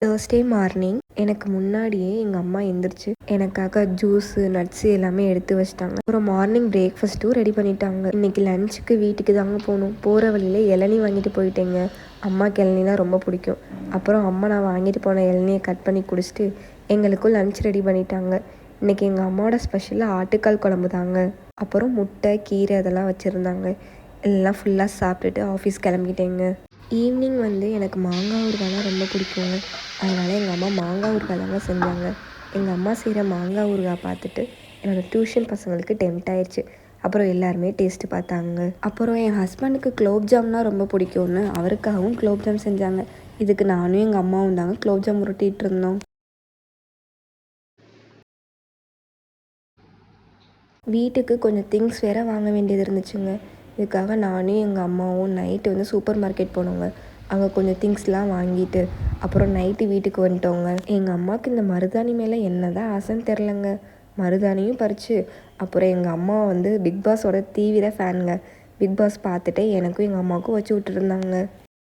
Thursday morning எனக்கு முன்னாடியே எங்கள் அம்மா எந்திரிச்சு எனக்காக ஜூஸு நட்ஸு எல்லாமே எடுத்து வச்சிட்டாங்க. அப்புறம் மார்னிங் பிரேக்ஃபாஸ்ட்டும் ரெடி பண்ணிட்டாங்க. இன்னைக்கு லஞ்சுக்கு வீட்டுக்கு தாங்க போகணும். போகிற வழியில் இளநீ வாங்கிட்டு போயிட்டேங்க. அம்மாவுக்கு இளநிலாம் ரொம்ப பிடிக்கும். அப்புறம் அம்மா நான் வாங்கிட்டு போன இளநியை கட் பண்ணி குடிச்சிட்டு எங்களுக்கும் லஞ்ச் ரெடி பண்ணிட்டாங்க. இன்றைக்கி எங்கள் அம்மாவோட ஸ்பெஷலாக ஆட்டுக்கால் குழம்பு தாங்க. அப்புறம் முட்டை கீரை அதெல்லாம் வச்சுருந்தாங்க. எல்லாம் ஃபுல்லாக சாப்பிட்டுட்டு ஆஃபீஸ் கிளம்பிட்டேங்க. ஈவினிங் எனக்கு மாங்காய் ஊறுகாய்லாம் ரொம்ப பிடிக்குங்க. அதனால் எங்கள் அம்மா மாங்காய் ஊறுகாய் தாங்க செஞ்சாங்க. எங்கள் அம்மா செய்கிற மாங்காய் ஊறுகாய் பார்த்துட்டு என்னோடய டியூஷன் பசங்களுக்கு டெம்ட் ஆயிடுச்சு. அப்புறம் எல்லாருமே டேஸ்ட்டு பார்த்தாங்க. அப்புறம் என் ஹஸ்பண்டுக்கு குலோப்ஜாம்னால் ரொம்ப பிடிக்கும்னு அவருக்காகவும் குலோப்ஜாம் செஞ்சாங்க. இதுக்கு நானும் எங்கள் அம்மாவும் தாங்க குலோப்ஜாம் உருட்டிகிட்டு இருந்தோம். வீட்டுக்கு கொஞ்சம் திங்ஸ் வேறு வாங்க வேண்டியது இருந்துச்சுங்க. இதுக்காக நானும் எங்கள் அம்மாவும் நைட்டு சூப்பர் மார்க்கெட் போனோங்க. அங்கே கொஞ்சம் திங்ஸ்லாம் வாங்கிட்டு அப்புறம் நைட்டு வீட்டுக்கு வந்துட்டோங்க. எங்கள் அம்மாவுக்கு இந்த மருதாணி மேலே என்ன தான் ஆசைன்னு தெரிலங்க. மருதாணியும் பறித்து அப்புறம் எங்கள் அம்மா பிக் பாஸோட தீவிர ஃபேனுங்க. பிக் பாஸ் பார்த்துட்டு எனக்கும் எங்கள் அம்மாவுக்கும் வச்சு விட்டுருந்தாங்க.